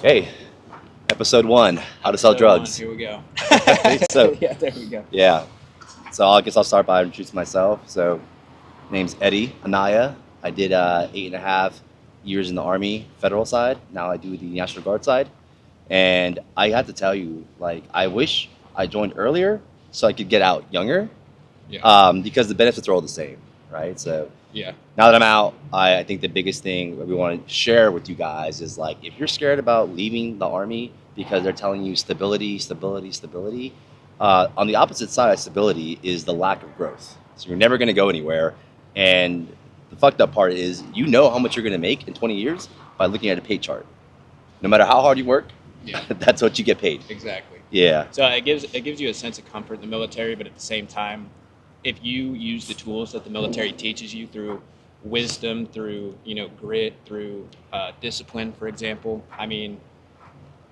Hey, episode 1, how to sell Episode one. drugs. Here we go. So, Yeah, there we go. yeah. So I guess I'll start by introducing myself. So, name's Eddie Anaya. I did 8.5 years in the Army federal side. Now I do the National Guard side. And I have to tell you, like, I wish I joined earlier so I could get out younger, Yeah. because the benefits are all the same, right? So Yeah. now that I'm out, I think the biggest thing that we want to share with you guys is like, if you're scared about leaving the Army because they're telling you stability, stability, stability, on the opposite side of stability is the lack of growth. So you're never going to go anywhere. And the fucked up part is you know how much you're going to make in 20 years by looking at a pay chart. No matter how hard you work, Yeah. that's what you get paid. Exactly. Yeah. So it gives you a sense of comfort in the military, but at the same time, if you use the tools that the military teaches you through wisdom, through grit, through discipline, for example, I mean,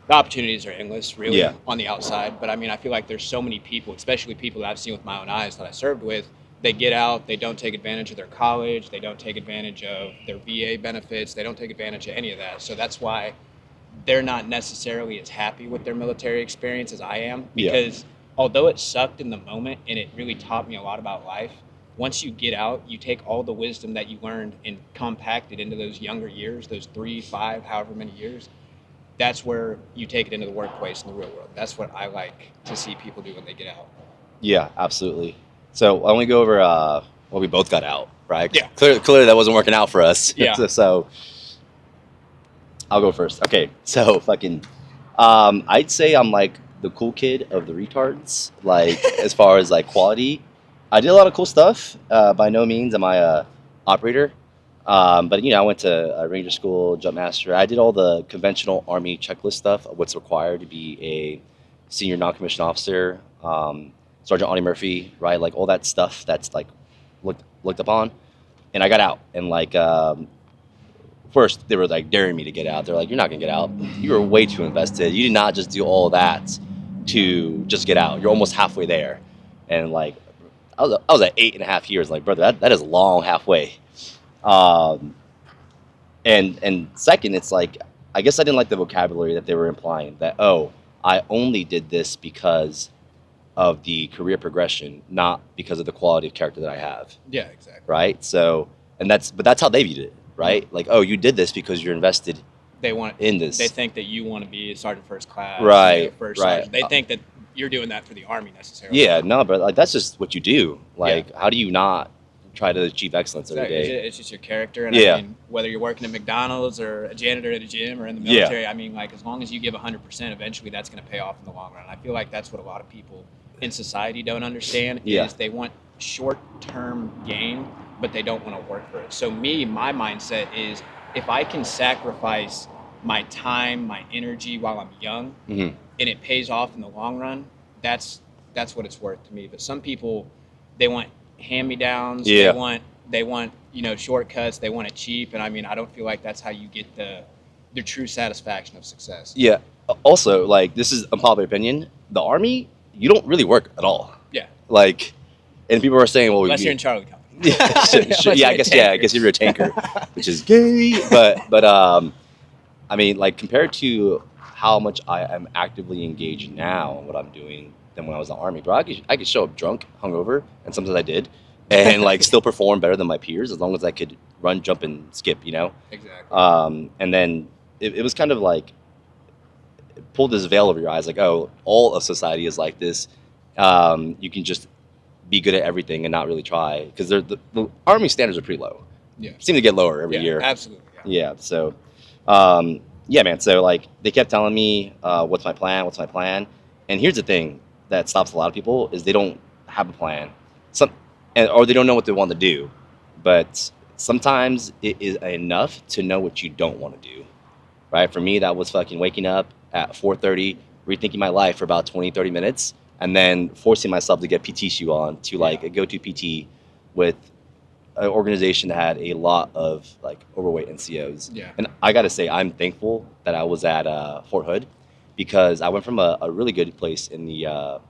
the opportunities are endless, really, Yeah. on the outside. But I mean, I feel like there's so many people, especially people that I've seen with my own eyes that I served with. They get out, they don't take advantage of their college, they don't take advantage of their VA benefits, they don't take advantage of any of that. So that's why they're not necessarily as happy with their military experience as I am, Yeah. because although it sucked in the moment and it really taught me a lot about life, once you get out, you take all the wisdom that you learned and compact it into those younger years, those 3, 5, however many years. That's where you take it into the workplace in the real world. That's what I like to see people do when they get out. Yeah, absolutely. So why don't we go over well, we both got out, right? Yeah. Clearly that wasn't working out for us. Yeah. So I'll go first. Okay. So I'd say I'm like the cool kid of the retards. Like as far as like quality, I did a lot of cool stuff. By no means am I a operator. But I went to Ranger School, Jump Master. I did all the conventional Army checklist stuff of what's required to be a senior non-commissioned officer, Sergeant Audie Murphy, right? Like all that stuff that's like looked upon. And I got out, and like first they were like daring me to get out. They're like, "You're not gonna get out. You were way too invested. You did not just do all that to just get out. You're almost halfway there." And like I was at 8.5 years. Like, brother, that is long halfway. Um, and second, it's like I guess I didn't like the vocabulary that they were implying that, oh, I only did this because of the career progression, not because of the quality of character that I have, Yeah, exactly. right? So, but that's how they viewed it, right? Like, oh, you did this because you're invested They want in this. They think that you want to be a sergeant first class, Right, first right. sergeant. They think that you're doing that for the Army necessarily. Yeah, no, but like that's just what you do. Like, how do you not try to achieve excellence every Exactly. day? It's just your character, and Yeah. I mean, whether you're working at McDonald's or a janitor at a gym or in the Yeah. military, I mean, like as long as you give 100%, eventually that's going to pay off in the long run. I feel like that's what a lot of people in society don't understand Yeah. is they want short-term gain, but they don't want to work for it. So my mindset is if I can sacrifice my time, my energy while I'm young, hmm and it pays off in the long run, that's what it's worth to me. But some people, they want hand-me-downs. Yeah. They want shortcuts. They want it cheap, and I mean, I don't feel like that's how you get the true satisfaction of success. Yeah. Also, like this is unpopular opinion. The Army, you don't really work at all. Yeah. Like, and people are saying, well, Unless you, you're in Charlie Company. yeah, Unless yeah, you're I a guess you're a tanker, tanker. which is gay. But I mean, like compared to how much I am actively engaged now in what I'm doing than when I was in the Army, bro, I could show up drunk, hungover, and sometimes I did, and like still perform better than my peers as long as I could run, jump, and skip. Exactly. And then it was kind of like pulled this veil over your eyes, like, oh, all of society is like this. You can just be good at everything and not really try because the Army standards are pretty low. Yeah. Seem to get lower every Yeah, year. absolutely. Yeah. Yeah. So, yeah, man. So like they kept telling me, what's my plan? And here's the thing that stops a lot of people is they don't have a plan. Or they don't know what they want to do. But sometimes it is enough to know what you don't want to do. Right? For me, that was fucking waking up at 4:30, rethinking my life for about 20, 30 minutes, and then forcing myself to get PT shoe on to like a go-to PT with an organization that had a lot of like overweight NCOs. Yeah. And I got to say, I'm thankful that I was at Fort Hood because I went from a really good place in the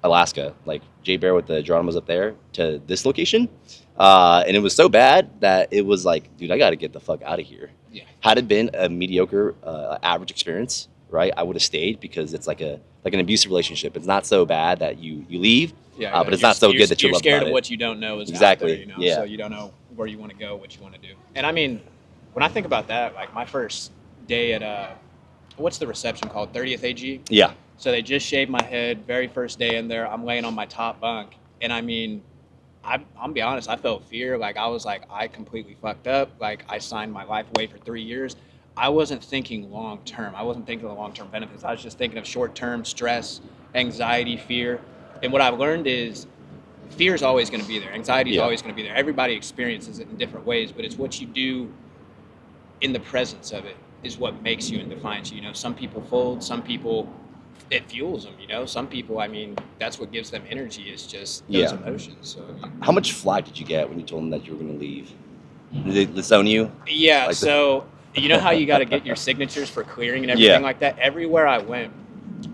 Alaska, like Jay Bear with the Geronimo's up there, to this location. And it was so bad that it was like, dude, I got to get the fuck out of here. Yeah. Had it been a mediocre, average experience, right, I would have stayed because it's like an abusive relationship. It's not so bad that you leave, Yeah, but it's not so good that you you're love scared about of it. what you don't know is out there, Exactly. you know. Yeah. So you don't know where you want to go, what you want to do. And I mean, when I think about that, like my first day at what's the reception called? 30th AG. Yeah. So they just shaved my head. Very first day in there, I'm laying on my top bunk, and I mean, I'm gonna be honest. I felt fear. Like I was like, I completely fucked up. Like I signed my life away for 3 years. I wasn't thinking long term. I wasn't thinking of the long term benefits. I was just thinking of short term stress, anxiety, fear. And what I've learned is fear is always going to be there. Anxiety is Yeah. always going to be there. Everybody experiences it in different ways, but it's what you do in the presence of it is what makes you and defines you. You know, some people fold, some people it fuels them. You know, some people, I mean, that's what gives them energy is just those Yeah. emotions. So How much flack did you get when you told them that you were going to leave? Did they disown you? yeah, Like the- so you know how you got to get your signatures for clearing and Yeah. everything like that. Everywhere I went,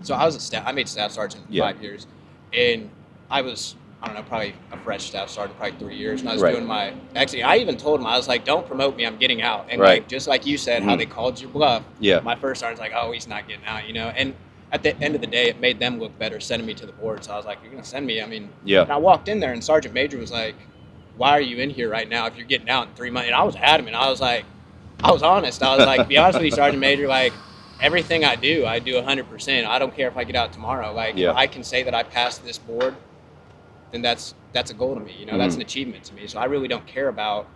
so I made staff sergeant for Yeah. 5 years, and I was I don't know probably a fresh staff sergeant probably 3 years, and I was Right. doing my actually I even told him I was like, don't promote me, I'm getting out, and Right. like just like you said, how Mhm. they called your bluff. Yeah. My first sergeant's like, oh, he's not getting out, you know, and at the end of the day, it made them look better sending me to the board. So I was like, you're gonna send me? I mean, Yeah. and I walked in there, and Sergeant Major was like, why are you in here right now if you're getting out in 3 months? And I was adamant. I was like, I was honest. I was like, be honest with you, Sergeant Major, like everything I do 100%. I don't care if I get out tomorrow. Like Yeah. if I can say that I passed this board, then that's a goal to me. You know, that's an achievement to me. So I really don't care about,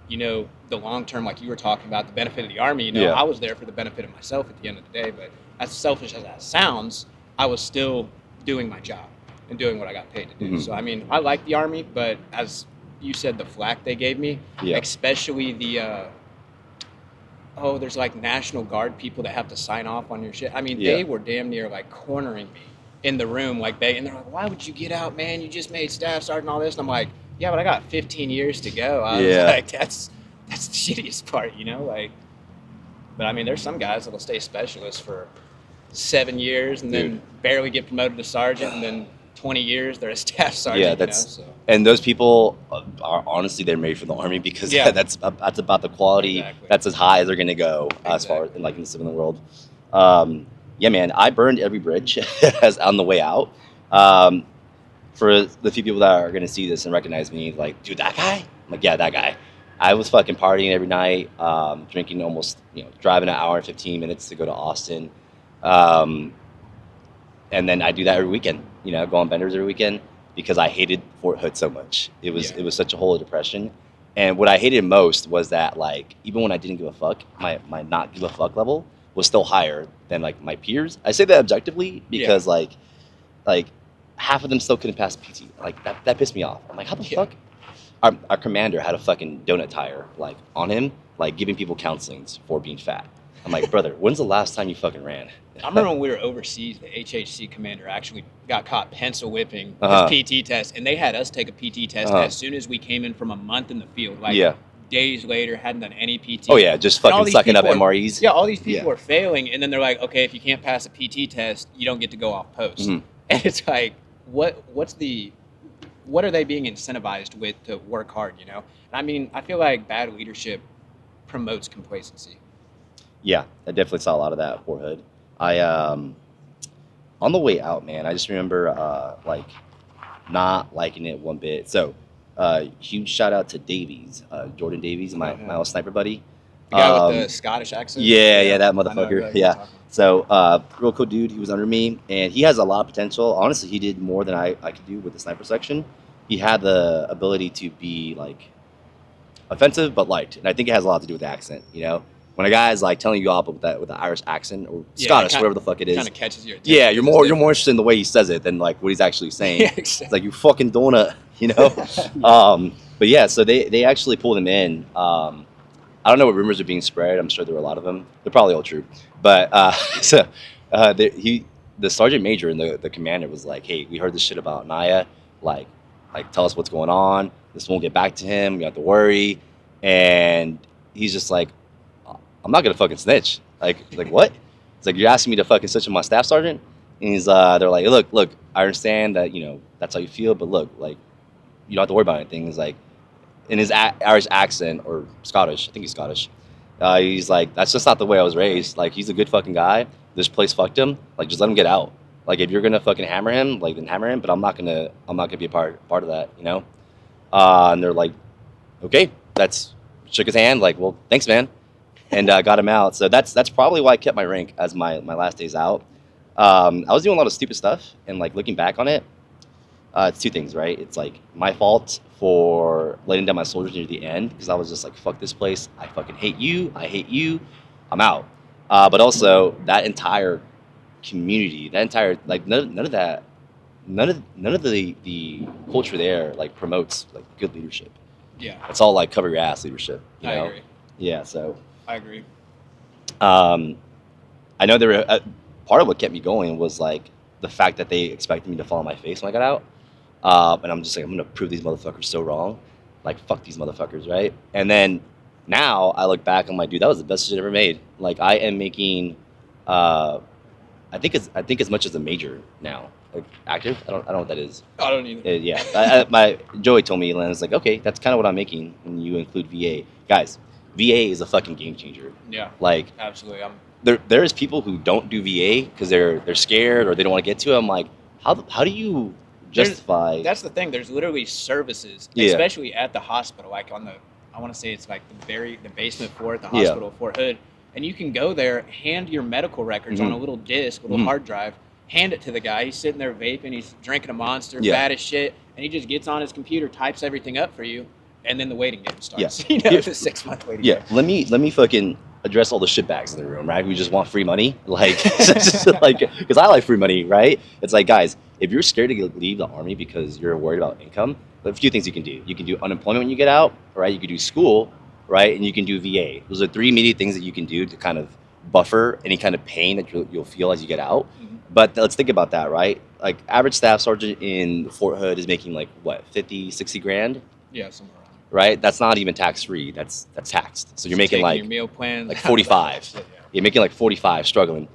you know, the long term, like you were talking about, the benefit of the Army. You know, Yeah. I was there for the benefit of myself at the end of the day. But as selfish as that sounds, I was still doing my job and doing what I got paid to do. Mhm. So I mean, I like the Army, but as you said, the flack they gave me, Yeah. especially the there's like National Guard people that have to sign off on your shit. I mean, Yeah. they were damn near like cornering me in the room, like and they're like, "Why would you get out, man? You just made staff sergeant and all this." And I'm like, "Yeah, but I got 15 years to go." I was Yeah. like, "That's the shittiest part, you know?" Like, but I mean, there's some guys that'll stay specialists for 7 years and then Dude. barely get promoted to sergeant, and then 20 years they're a staff sergeant. Yeah, that's you know? So, and those people are honestly they're made for the Army because Yeah. that's about the quality. Exactly. That's as high as they're gonna go as far as Exactly. in like in the civilian world. Yeah, man, I burned every bridge as on the way out. For the few people that are gonna see this and recognize me, like, dude, that guy. I'm like, yeah, that guy. I was fucking partying every night, drinking almost, driving an hour and 15 minutes to go to Austin. Um, and then I do that every weekend, go on benders every weekend because I hated Fort Hood so much. It was Yeah. it was such a hole of depression. And what I hated most was that, like, even when I didn't give a fuck, my not give a fuck level was still higher than like my peers. I say that objectively because like half of them still couldn't pass PT. Like that pissed me off. I'm like, how the Yeah. fuck? Our commander had a fucking donut tire like on him, like giving people counselings for being fat. I'm like, brother, when's the last time you fucking ran? I remember when we were overseas, the HHC commander actually got caught pencil whipping Uh-huh. his PT test, and they had us take a PT test Uh-huh. as soon as we came in from a month in the field. Like Yeah. days later, hadn't done any PT. Oh yeah, just And all fucking these sucking up people are- MREs. Yeah, all these people Yeah. are failing, and then they're like, okay, if you can't pass a PT test, you don't get to go off post. Mhm. And it's like, what are they being incentivized with to work hard? You know, I mean, I feel like bad leadership promotes complacency. Yeah, I definitely saw a lot of that at Fort Hood. I on the way out, man, I just remember like not liking it one bit. So huge shout out to Davies, Jordan Davies, my old sniper buddy. The guy with the Scottish accent. Yeah, that I know motherfucker. exactly Yeah. what you're talking So real cool dude. He was under me, and he has a lot of potential. Honestly, he did more than I could do with the sniper section. He had the ability to be like offensive but liked, and I think it has a lot to do with the accent. When a guy is like telling you off with the Irish accent or Yeah, Scottish, it whatever the fuck it is. kind of catches your attention. Yeah, you're because more it's interested in the way he says it than like what he's actually saying. Yeah, It's exactly. like you fucking donut, But yeah, so they actually pulled him in. I don't know what rumors are being spread. I'm sure there were a lot of them. They're probably all true. But the sergeant major and the commander was like, "Hey, we heard this shit about Naya. Like, tell us what's going on. This won't get back to him. You have to worry." And he's just like, "I'm not gonna fucking snitch." Like what? It's like, you're asking me to fucking snitch on my staff sergeant? And they're like, look, I understand that that's how you feel, but look, like, you don't have to worry about anything. It's like, in his Irish accent, or Scottish, I think he's Scottish. He's like, that's just not the way I was raised. Like, he's a good fucking guy. This place fucked him. Like, just let him get out. Like, if you're gonna fucking hammer him, like, then hammer him. But I'm not gonna be a part of that, you know. And they're like, okay, that's shook his hand. Like, well, thanks, man, and got him out. So that's probably why I kept my rank as my last days out. I was doing a lot of stupid stuff, and like looking back on it, it's two things, right? It's like my fault for letting down my soldiers near the end because I was just like, fuck this place. I fucking hate you. I hate you. I'm out. But also that entire community, that entire like none of that, none of the culture there like promotes like good leadership. Yeah, It's all like cover your ass leadership. You I know? agree. Yeah. So I agree. um, I know there were part of what kept me going was like the fact that they expected me to fall on my face when I got out. And I'm just like, I'm gonna prove these motherfuckers so wrong. Like, fuck these motherfuckers, right? And then now I look back, I'm like, dude, that was the best shit I ever made. Like, I am making, uh, I think as much as a major now, like active. I don't know what that is. I don't either. Yeah, my Joey told me, and I was like, okay, that's kind of what I'm making when you include VA. Guys, VA is a fucking game changer. Yeah, Like, absolutely. there is people who don't do VA because they're scared or they don't want to get to it. I'm like, how do you justify? That's the thing. There's literally services, Yeah. especially at the hospital, like on the, I want to say it's like the basement floor at the Yeah. hospital, Fort Hood, and you can go there, hand your medical records on Mhm. a little disc, a little Mhm. hard drive, hand it to the guy. He's sitting there vaping, he's drinking a Monster, Yeah. fat as shit, and he just gets on his computer, types everything up for you, and then the waiting game starts. Yeah. You know, Yeah. the 6 month waiting Yeah, game. let me fucking address all the shitbags in the room, right? Who just want free money, like, like, because I like free money, right? It's like, guys, if you're scared to leave the army because you're worried about income, a few things you can do. You can do unemployment when you get out, right? You can do school, right? And you can do VA. Those are three immediate things that you can do to kind of buffer any kind of pain that you'll feel as you get out. Mhm. But let's think about that, right? Like, average staff sergeant in Fort Hood is making like what, 50, 60 grand? Yeah, somewhere around. Right? That's not even tax free. That's taxed. So you're making Taking like your meal plan, like 45. Yeah. You're making like 45, struggling.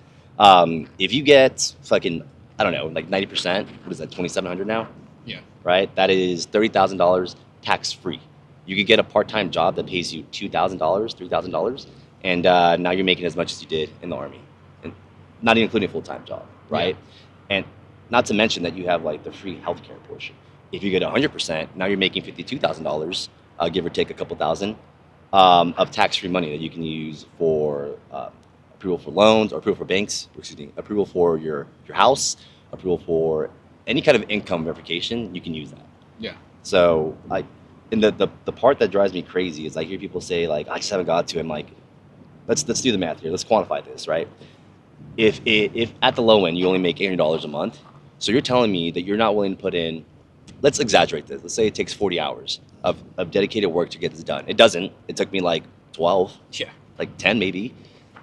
If you get fucking, I don't know, like 90%, what is that, 2,700 now? Yeah. Right? That is $30,000 tax free. You could get a part time job that pays you $2,000, $3,000, and now you're making as much as you did in the army, and not even including a full time job, right? And not to mention that you have like the free healthcare portion. If you get 100%, now you're making $52,000, give or take a couple thousand, of tax-free money that you can use for approval for loans or approval for banks, or excuse me, approval for your house, approval for any kind of income verification. You can use that. Yeah. So like, and the part that drives me crazy is I hear people say like, I just haven't got to it. I'm like, let's do the math here. Let's quantify this, right? If at the low end you only make $800 a month, so you're telling me that you're not willing to put in, let's exaggerate this. Let's say it takes 40 hours of dedicated work to get this done. It doesn't. It took me like 12, Yeah. like 10 maybe.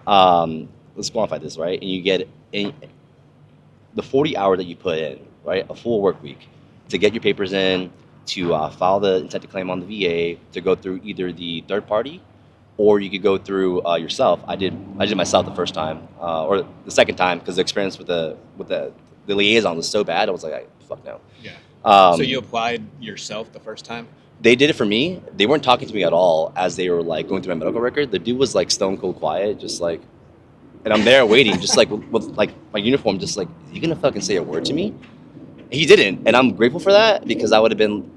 Let's quantify this, right? And you get the 40 hour that you put in, right? A full work week to get your papers in, to file the intent to claim on the VA, to go through either the third party, or you could go through yourself. I did myself the first time, or the second time, because the experience with the liaison was so bad. I was like, fuck no. Yeah. Um, So you applied yourself the first time? They did it for me. They weren't talking to me at all as they were like going through my medical record. The dude was like stone cold quiet, just like, and I'm there waiting, just like with like my uniform, just like, is he gonna fucking say a word to me? He didn't, and I'm grateful for that because I would have been,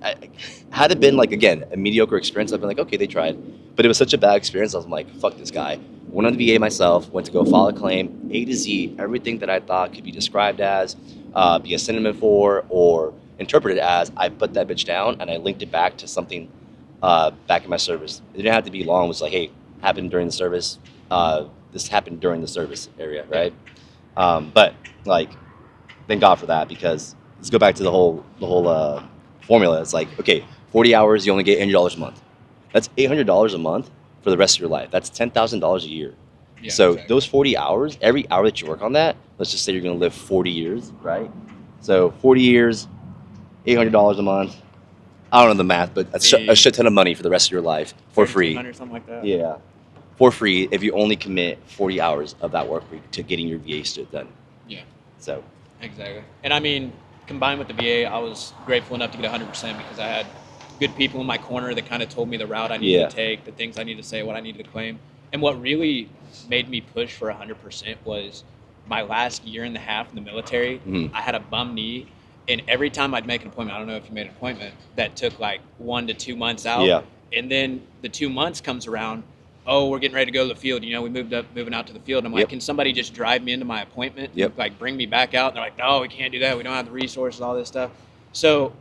had it been like again a mediocre experience, I'd been like, okay, they tried, but it was such a bad experience. I was like, fuck this guy. Went on the VA myself, went to go file a claim, A to Z, everything that I thought could be described as, be a synonym for, or interpreted as. I put that bitch down and I linked it back to something back in my service. It didn't have to be long. It was like, hey, happened during the service. This happened during the service area, right? But like, thank God for that, because let's go back to the whole formula. It's like, okay, 40 hours, you only get $800 a month. That's $800 a month for the rest of your life. That's $10,000 a year. Yeah, So exactly. those 40 hours, every hour that you work on that, let's just say you're going to live 40 years, right? So 40 years, $800 a month. I don't know the math, but that's a shit ton of money for the rest of your life for free. 1,300, something like that. Yeah, for free if you only commit 40 hours of that work week to getting your VA shit done. Yeah. So Exactly. And I mean, combined with the VA, I was grateful enough to get 100% because I had good people in my corner that kind of told me the route I needed Yeah. to take, the things I needed to say, what I needed to claim. And what really made me push for 100% was my last year and a half in the military. Mhm. I had a bum knee, and every time I'd make an appointment, I don't know if you made an appointment, that took like 1 to 2 months out. Yeah. And then the 2 months comes around. Oh, we're getting ready to go to the field. We moving out to the field. I'm like, Yep. can somebody just drive me into my appointment? Yep. Like, bring me back out. And they're like, no, we can't do that. We don't have the resources, all this stuff. So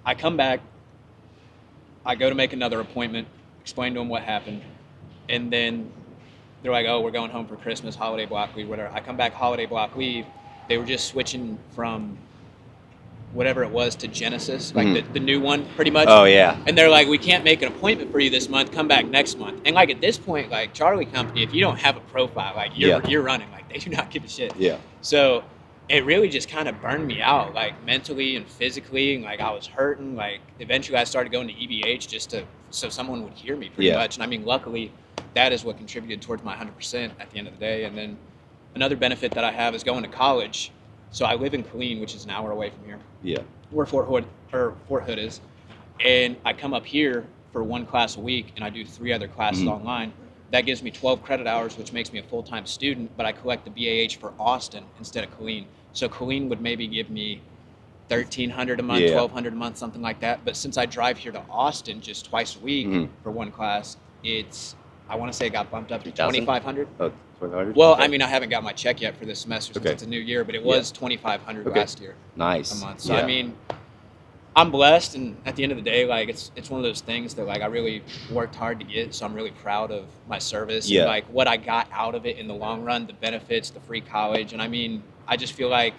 I come back. I go to make another appointment, explain to them what happened, and then they're like, "Oh, we're going home for Christmas, holiday block leave, whatever." I come back holiday block leave. They were just switching from whatever it was to Genesis, like the new one, pretty much. Oh yeah. And they're like, "We can't make an appointment for you this month. Come back next month." And like at this point, like Charlie Company, if you don't have a profile, like you're running. Like they do not give a shit. Yeah. So it really just kind of burned me out, like mentally and physically, and like I was hurting. Like eventually, I started going to EBH just so someone would hear me pretty much. And I mean, luckily, that is what contributed towards my 100% at the end of the day. And then another benefit that I have is going to college. So I live in Killeen, which is an hour away from here, Yeah. where Fort Hood is, and I come up here for one class a week, and I do 3 other classes online. That gives me 12 credit hours, which makes me a full-time student, but I collect the BAH for Austin instead of Killeen. So Killeen would maybe give me $1,300 a month, $1,200 a month, something like that. But since I drive here to Austin just twice a week for one class, I want to say it got bumped up to 2,500. Oh, 2,500. Well, Okay. I mean, I haven't got my check yet for this semester since it's a new year, but it was 2,500 last year Nice. a month. So I mean, I'm blessed, and at the end of the day, like it's one of those things that like I really worked hard to get. So I'm really proud of my service and like what I got out of it in the long run, the benefits, the free college, and I mean, I just feel like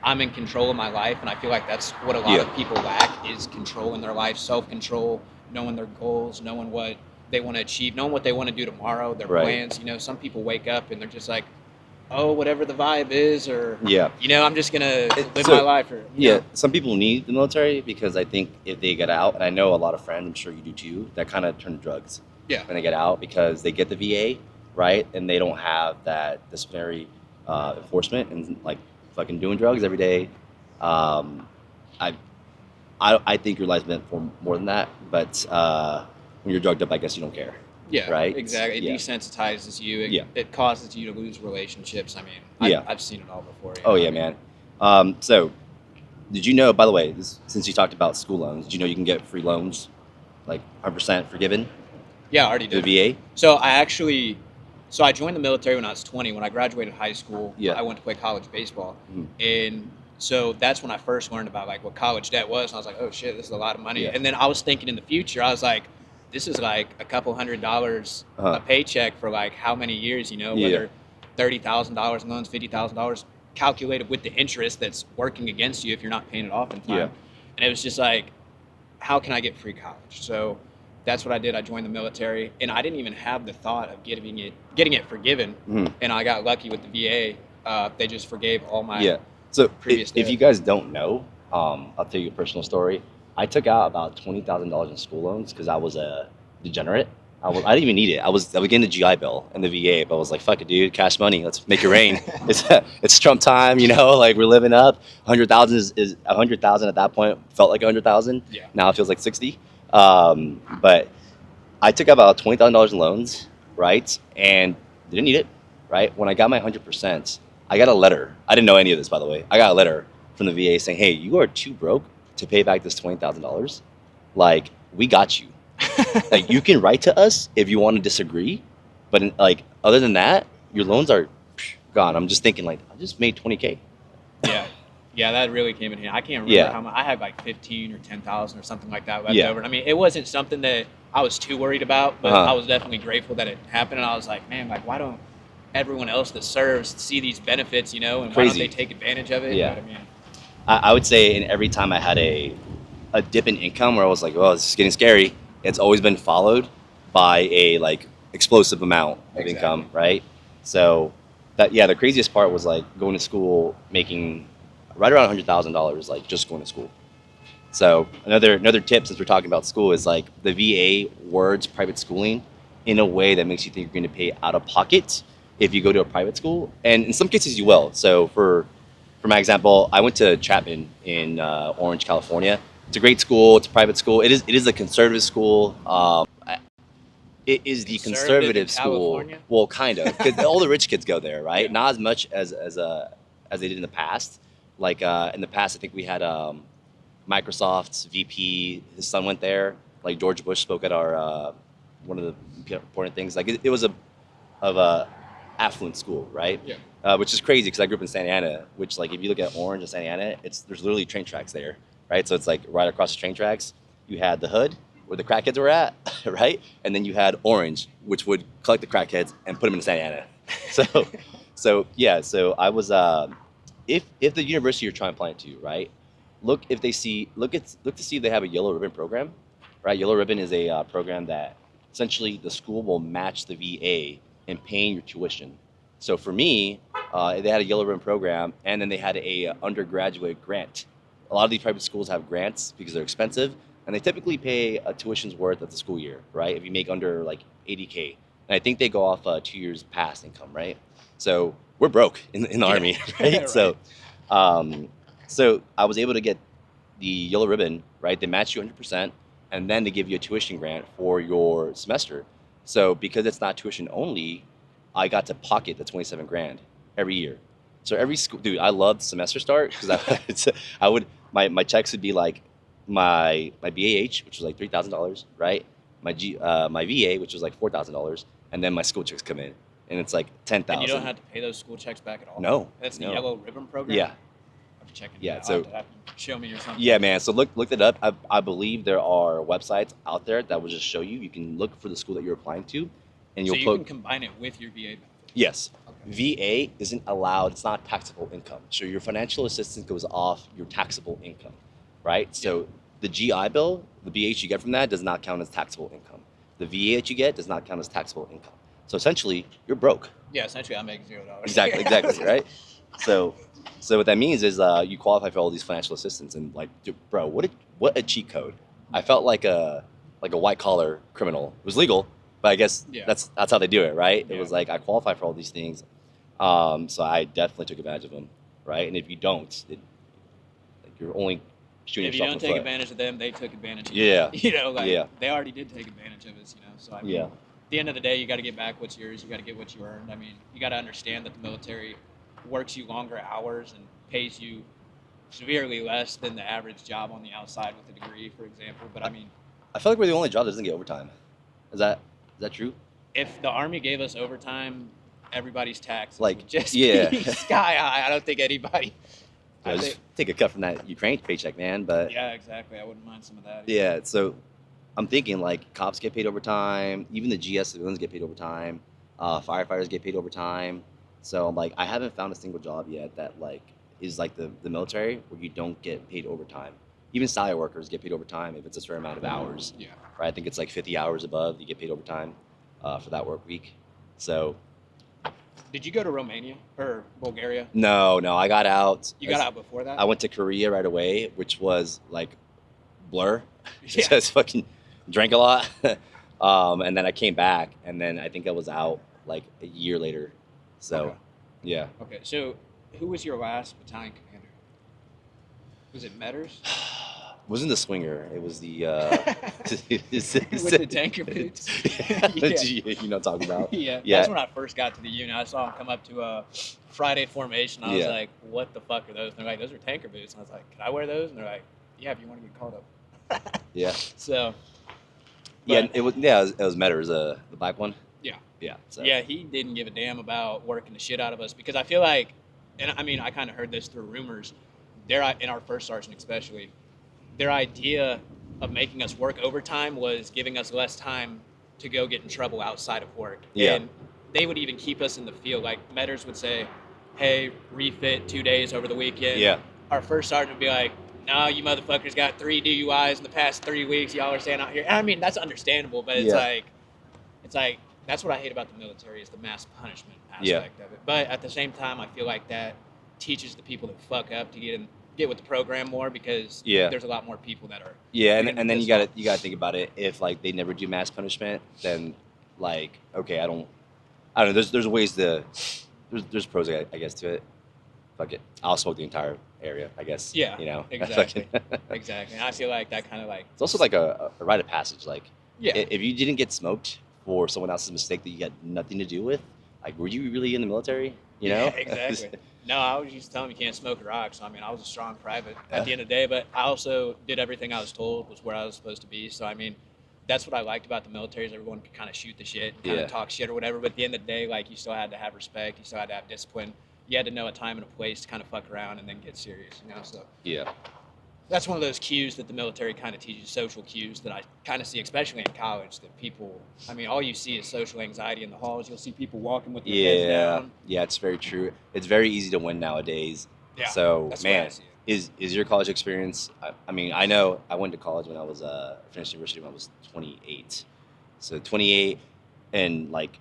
I'm in control of my life, and I feel like that's what a lot of people lack is control in their life, self-control, knowing their goals, knowing what they want to achieve, knowing what they want to do tomorrow, their plans. Some people wake up and they're just like, oh, whatever the vibe is, or I'm just gonna live my life. Or some people need the military because I think if they get out, and I know a lot of friends, I'm sure you do too, that kind of turn to drugs. Yeah. When they get out because they get the VA, right, and they don't have that disciplinary enforcement and like fucking doing drugs every day. I think your life's meant for more than that, but when you're drugged up, I guess you don't care. Yeah, right. Exactly. It desensitizes you. It causes you to lose relationships. I mean, I've seen it all before. Man. So, did you know? By the way, since you talked about school loans, did you know you can get free loans, like 100% forgiven? Yeah, I already did. The VA. So I joined the military when I was 20. When I graduated high school, I went to play college baseball, and so that's when I first learned about like what college debt was. And I was like, oh shit, this is a lot of money. Yeah. And then I was thinking in the future, I was like, this is like a couple $100 a paycheck for like how many years, whether $30,000 in loans, $50,000 calculated with the interest that's working against you if you're not paying it off in time. Yeah. And it was just like, how can I get free college? So that's what I did. I joined the military, and I didn't even have the thought of getting it forgiven. And I got lucky with the VA. They just forgave all my So previous if you guys don't know, I'll tell you a personal story. I took out about $20,000 in school loans because I was a degenerate. I didn't even need it. I was getting the GI Bill and the VA, but I was like, fuck it, dude, cash money. Let's make it rain. It's Trump time, like we're living up. 100,000 is 100,000 at that point felt like 100,000. Yeah. Now it feels like 60. But I took out about $20,000 in loans, right? And didn't need it, right? When I got my 100%, I got a letter. I didn't know any of this, by the way. I got a letter from the VA saying, hey, you are too broke to pay back this $20,000. Like, we got you. Like, you can write to us if you want to disagree, but other than that, your loans are gone. I'm just thinking like, I just made 20K. Yeah, that really came in handy. I can't remember how much. I had like 15 or 10,000 or something like that left over. I mean, it wasn't something that I was too worried about, but I was definitely grateful that it happened. And I was like, man, like, why don't everyone else that serves see these benefits, and why don't they take advantage of it? Yeah. You know what I mean? I would say, in every time I had a dip in income where I was like, oh, this is getting scary, it's always been followed by a like explosive amount of income, right? So the craziest part was like going to school making right around $100,000, like just going to school. So another tip, since we're talking about school, is like the VA words private schooling in a way that makes you think you're going to pay out of pocket if you go to a private school, and in some cases you will. So for my example, I went to Chapman in Orange, California. It's a great school. It's a private school. It is a conservative school. it is the Conservative in conservative school. California? Well, kind of, because all the rich kids go there, right? Yeah. Not as much as they did in the past. Like in the past, I think we had Microsoft's VP. His son went there. Like George Bush spoke at our one of the important things. Like it was a affluent school, right? Yeah. Which is crazy because I grew up in Santa Ana. Which like if you look at Orange and Santa Ana, there's literally train tracks there, right? So it's like right across the train tracks. You had the hood where the crackheads were at, right? And then you had Orange, which would collect the crackheads and put them in Santa Ana. So yeah. So I was if the university you're trying to apply to, right? Look to see if they have a yellow ribbon program, right? Yellow ribbon is a program that essentially the school will match the VA in paying your tuition. So for me, they had a yellow ribbon program, and then they had a undergraduate grant. A lot of these private schools have grants because they're expensive, and they typically pay a tuition's worth of the school year, right? If you make under like 80K, and I think they go off 2 years past income, right? So we're broke in the army, right? Right. So I was able to get the yellow ribbon, right? They match you 100%, and then they give you a tuition grant for your semester. So because it's not tuition only, I got to pocket the 27 grand every year. So every school, dude, I loved semester start because I would my checks would be like my BAH, which was like $3,000, right? My VA, which was like $4,000, and then my school checks come in, and it's like 10,000. And you don't have to pay those school checks back at all? No, That's the no. yellow ribbon program? Yeah, I'm checking Yeah, it out. so- I'll have to show me or something. yeah, man. So look it up. I believe there are websites out there that will just show you. You can look for the school that you're applying to, and So you'll you put can combine it with your VA benefit? yes. Okay. VA isn't allowed. It's not taxable income. So your financial assistance goes off your taxable income, right? So the GI Bill, the BH you get from that does not count as taxable income. The VA that you get does not count as taxable income. So essentially, you're broke. Yeah, essentially I make $0. Exactly, right? So what that means is you qualify for all these financial assistance, and like, dude, bro, what a cheat code. I felt like a white collar criminal. It was legal, but I guess Yeah. that's how they do it, right? It Yeah. was like I qualify for all these things, so I definitely took advantage of them, right? And if you don't, like you're only shooting If you yourself don't in the take foot. advantage of them, they took advantage of Yeah. you. You know, like Yeah. they already did take advantage of us, you know. So I mean, Yeah. at the end of the day, you got to get back what's yours. You got to get what you earned. I mean, you got to understand that the military works you longer hours and pays you severely less than the average job on the outside with a degree, for example. But I mean, I feel like we're the only job that doesn't get overtime. Is that true? if the Army gave us overtime, everybody's taxes Like, would just yeah. be sky high. I don't think anybody. I Just think- take a cut from that Ukraine paycheck, man. But yeah, exactly. I wouldn't mind some of that. yeah, so I'm thinking like cops get paid overtime, even the GS civilians get paid overtime, firefighters get paid overtime. So I'm like, I haven't found a single job yet that like is like the military where you don't get paid overtime. Even salary workers get paid overtime if it's a certain amount of hours, Yeah. right? I think it's like 50 hours above, you get paid overtime for that work week. So Did you go to Romania or Bulgaria? no, I got out. You got out before that? I went to Korea right away, which was like blur. Yeah. Just fucking drank a lot. And then I came back, and then I think I was out like a year later. So, Okay. yeah. Okay, so who was your last battalion commander? Was it Metters? Wasn't the swinger? It was the With the tanker boots? Yeah. Yeah. You know what I'm talking about? Yeah, Yeah. that's when I first got to the unit. I saw him come up to a Friday formation. I was Yeah. like, "What the fuck are those?" And they're like, "Those are tanker boots." And I was like, "Can I wear those?" And they're like, "Yeah, if you want to get called up." Yeah. So, Yeah. but- It was Metters, the black one. Yeah. Yeah. So. yeah, he didn't give a damn about working the shit out of us because I feel like, and I mean, I kind of heard this through rumors. In our first sergeant especially, their idea of making us work overtime was giving us less time to go get in trouble outside of work. Yeah. And they would even keep us in the field. Like Metters would say, "Hey, refit 2 days over the weekend." Yeah. Our first sergeant would be like, "No, you motherfuckers got 3 DUIs in the past 3 weeks. Y'all are staying out here." And I mean, that's understandable, but it's Yeah. like that's what I hate about the military is the mass punishment Yeah. aspect of it. But at the same time, I feel like that teaches the people that fuck up to get with the program more because Yeah. there's a lot more people that are. Yeah, You're and, gonna and then be you pissed gotta think about it. If like they never do mass punishment, then like okay, I don't know. There's ways to there's pros I guess to it. Fuck it, I'll smoke the entire area. I guess. Yeah, You know. exactly. Exactly. And I feel like that kind of like It's also like a rite of passage. Like yeah. if you didn't get smoked for someone else's mistake that you had nothing to do with. Like, were you really in the military? You Yeah, know? exactly. No, I was used to tell them you can't smoke a rock. So I mean, I was a strong private at Yeah. the end of the day, but I also did everything I was told was where I was supposed to be. So I mean, that's what I liked about the military is everyone could kind of shoot the shit, and kind Yeah. of talk shit or whatever. But at the end of the day, like you still had to have respect. You still had to have discipline. You had to know a time and a place to kind of fuck around and then get serious. You know, so Yeah. that's one of those cues that the military kind of teaches, social cues that I kind of see, especially in college, that people, I mean, all you see is social anxiety in the halls. You'll see people walking with their heads Yeah. down. Yeah, it's very true. It's very easy to win nowadays. Yeah, So, that's the way I man, see it. is your college experience? I mean, I know I went to college when I was finished university when I was 28. So 28, and like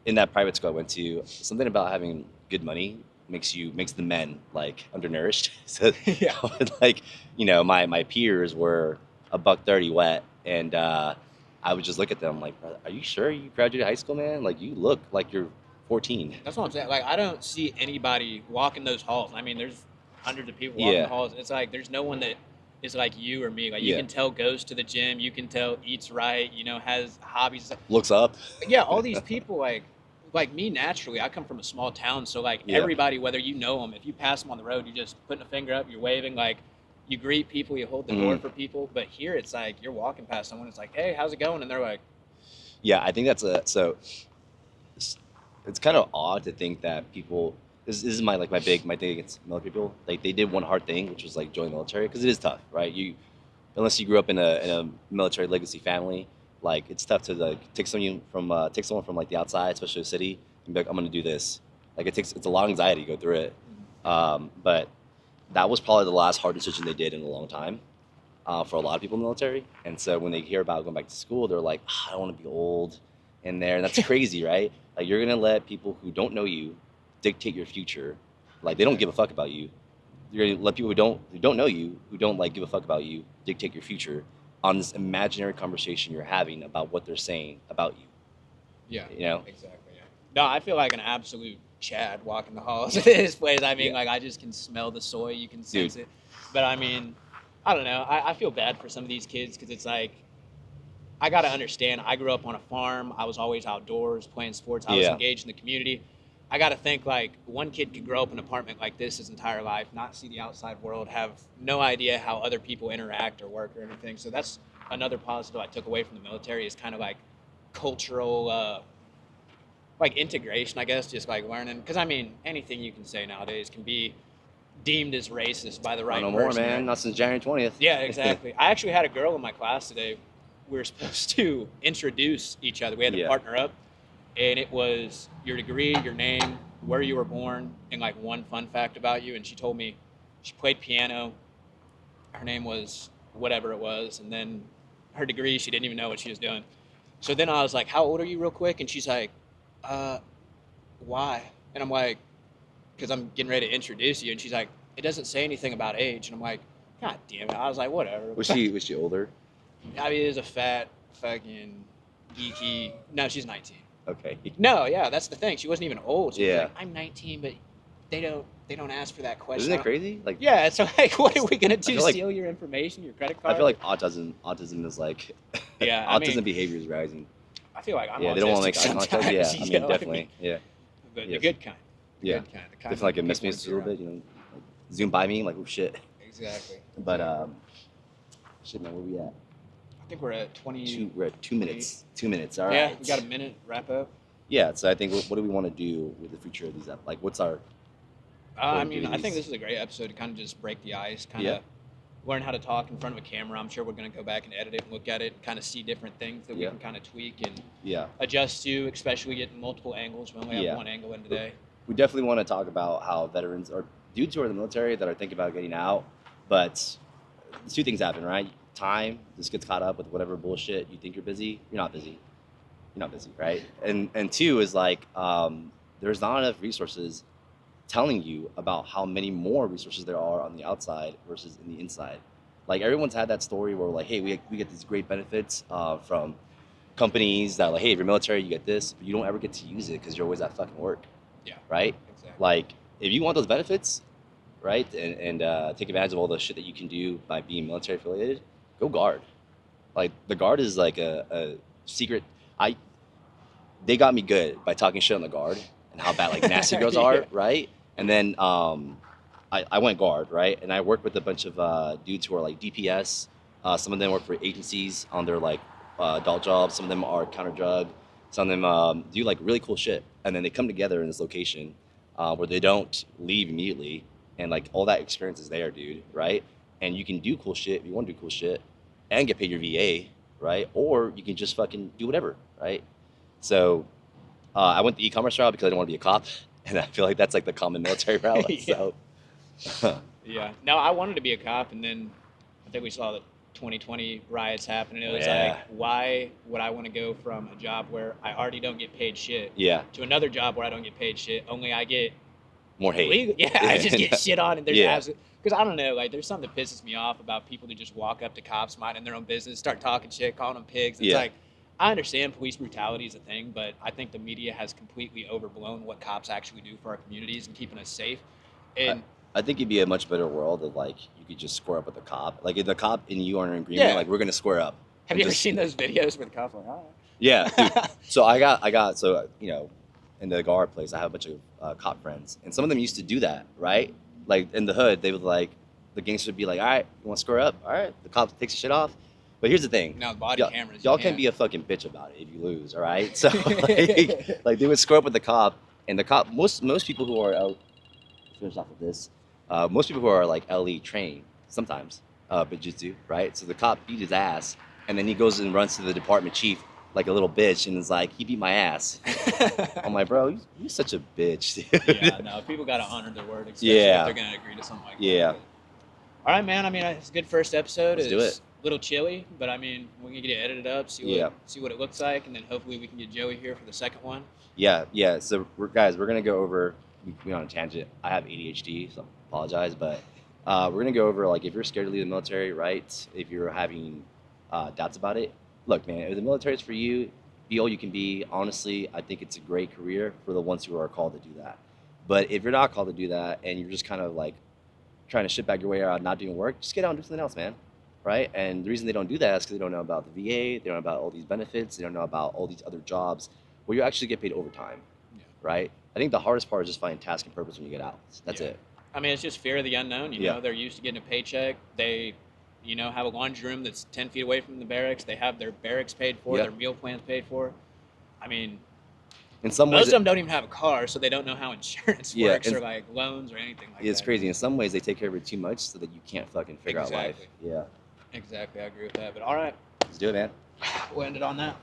in that private school I went to, something about having good money makes the men like undernourished. So Yeah. like, my peers were a buck 30 wet, and I would just look at them like, "Brother, are you sure you graduated high school, man? Like, you look like you're 14." That's what I'm saying. Like, I don't see anybody walking those halls. I mean, there's hundreds of people walking the Yeah. halls. It's like there's no one that is like you or me. Like, you Yeah. can tell goes to the gym. You can tell eats right. You know, has hobbies. Looks up. Yeah, all these people like me naturally. I come from a small town, so like Yeah. everybody, whether you know them, if you pass them on the road, you just putting a finger up, you're waving, like you greet people, you hold the door Mhm. for people. But here, it's like you're walking past someone, it's like, hey, how's it going? And they're like, Yeah, I think it's kind of odd to think that people. This is my thing against military people. Like, they did one hard thing, which was like join the military, because it is tough, right? Unless you grew up in a military legacy family, like, it's tough to like take someone from like the outside, especially a city, and be like, I'm gonna do this. Like, it's a lot of anxiety to go through it. But that was probably the last hard decision they did in a long time, for a lot of people in the military. And so when they hear about going back to school, they're like, "Ah, I don't want to be old in there." And that's crazy, right? Like, you're gonna let people who don't know you dictate your future. Like, they don't give a fuck about you. You're gonna let people who don't know you, who don't like give a fuck about you, dictate your future on this imaginary conversation you're having about what they're saying about you. yeah, You know? exactly. Yeah. No, I feel like an absolute Chad walking the halls of this place. I mean, Yeah. like I just can smell the soy, you can Dude. sense it. But I mean, I don't know. I feel bad for some of these kids because it's like I got to understand. I grew up on a farm. I was always outdoors playing sports. I was Yeah. engaged in the community. I got to think like one kid could grow up in an apartment like this his entire life, not see the outside world, have no idea how other people interact or work or anything. So that's another positive I took away from the military is kind of like cultural, like integration, I guess, just like learning. Because I mean, anything you can say nowadays can be deemed as racist by the Not right no more, person. man. Right? Not since January 20th. Yeah, exactly. I actually had a girl in my class today. We were supposed to introduce each other. We had to Yeah. partner up, and it was your degree, your name, where you were born, and like one fun fact about you. And she told me she played piano. Her name was whatever it was, and then her degree, she didn't even know what she was doing. So then I was like, "How old are you, real quick?" And she's like, "Uh, why?" And I'm like, "Because I'm getting ready to introduce you." And she's like, "It doesn't say anything about age." And I'm like, "God damn it!" I was like, "Whatever." Was she older? I mean, it was a fat, fucking, geeky. No, she's 19. Okay. No, yeah, that's the thing. She wasn't even old. She was Yeah. like, I'm 19, but they don't ask for that question. Isn't it crazy? Like, Yeah, it's like, what are we gonna do? feel like- Steal your information, your credit I card? feel like autism is like Yeah, I autism mean, behavior is rising. I feel like I'm Yeah, they don't want to autistic make eye contact. Yeah, sometimes, I you mean, know what definitely. Yeah, But Yes. the good kind. The yeah. good kind. The kind Definitely like that it missed me people just a little wanna bit, like, zoom by me, like, oh shit. be around. Exactly. But shit, man, where we at? I think we're at 20. We're at 2 minutes. 2 minutes. All right. Yeah, we got a minute. Wrap up. Yeah. So I think what do we want to do with the future of these? Like, what's our? I Point mean, I think these. this is a great episode to kind of just break the ice, kind Yeah. of learn how to talk in front of a camera. I'm sure we're going to go back and edit it and look at it and kind of see different things that we Yeah. can kind of tweak and Yeah. adjust to, especially getting multiple angles. We only have Yeah. one angle in today. We definitely want to talk about how veterans or dudes who are in the military that are thinking about getting out, but two things happen, right? Time just gets caught up with whatever bullshit you think you're busy. You're not busy. You're not busy, right? And two is like, there's not enough resources telling you about how many more resources there are on the outside versus in the inside. Like, everyone's had that story where, like, hey, we get these great benefits from companies that, like, hey, if you're military, you get this, but you don't ever get to use it because you're always at fucking work, Yeah, right? exactly. Like, if you want those benefits, right, and take advantage of all the shit that you can do by being military affiliated, go guard. Like, the guard is like a secret. they got me good by talking shit on the guard and how bad like nasty girls are, Yeah. right? And then I went guard, right? And I worked with a bunch of dudes who are like DPS. Some of them work for agencies on their like adult jobs. Some of them are counter drug. Some of them do like really cool shit. And then they come together in this location where they don't leave immediately, and like all that experience is there, dude, right? And you can do cool shit if you want to do cool shit, and get paid your VA, right? Or you can just fucking do whatever, right? So I went the e-commerce route because I didn't want to be a cop, and I feel like that's like the common military route. Yeah. So Yeah. No, I wanted to be a cop, and then I think we saw the 2020 riots happen, and it was Yeah. like, why would I want to go from a job where I already don't get paid shit yeah, to another job where I don't get paid shit, only I get more hate. legal. Yeah, I just get shit on, and there's Yeah. absolute. Because I don't know, like there's something that pisses me off about people who just walk up to cops, minding their own business, start talking shit, calling them pigs. It's Yeah. like, I understand police brutality is a thing, but I think the media has completely overblown what cops actually do for our communities and keeping us safe. And I think it'd be a much better world if like you could just square up with the cop. Like if the cop and you are in agreement, Yeah. like we're gonna square up. have And you ever just- seen those videos where the cops are like, oh. Yeah, dude. So I got so you know, in the guard place, I have a bunch of cop friends, and some of them used to do that, right? Like in the hood, they would like the gangster would be like, "All right, you want to square up? All right." The cop takes his shit off. But here's the thing: Now with body y'all, cameras, y'all you can't be a fucking bitch about it if you lose, all right? So like they would square up with the cop, and the cop most people who are finish off with this, most people who are like LE trained sometimes, Bujitsu, right? So the cop beat his ass, and then he goes and runs to the department chief like a little bitch, and is like, "He beat my ass." I'm like, "Bro, you're such a bitch, dude." Yeah, no, people got to honor their word, especially Yeah. if they're going to agree to something like Yeah. that. All right, man. I mean, it's a good first episode. Let's do It's it. a little chilly, but I mean, we can get it edited up, Yeah. see what it looks like, and then hopefully we can get Joey here for the second one. Yeah. So guys, we're gonna go over. We went on a tangent. I have ADHD, so I apologize, but we're gonna go over like if you're scared to leave the military, right? If you're having doubts about it, look, man, if the military is for you, be all you can be. Honestly, I think it's a great career for the ones who are called to do that. But if you're not called to do that and you're just kind of like trying to shit back your way out, not doing work, just get out and do something else, man. Right? And the reason they don't do that is because they don't know about the VA, they don't know about all these benefits, they don't know about all these other jobs where you actually get paid overtime. Yeah. Right? I think the hardest part is just finding task and purpose when you get out. That's Yeah. it. I mean, it's just fear of the unknown. You Yeah. know, they're used to getting a paycheck. They, have a laundry room that's 10 feet away from the barracks. They have their barracks paid for, Yeah. their meal plans paid for. I mean, In some most ways, of them don't even have a car, so they don't know how insurance Yeah, works and- or like loans or anything like it's that. crazy. In some ways, they take care of it too much so that you can't fucking figure out life. Exactly. Yeah. Exactly, I agree with that. But all right, Let's do it, man. we'll end it on that.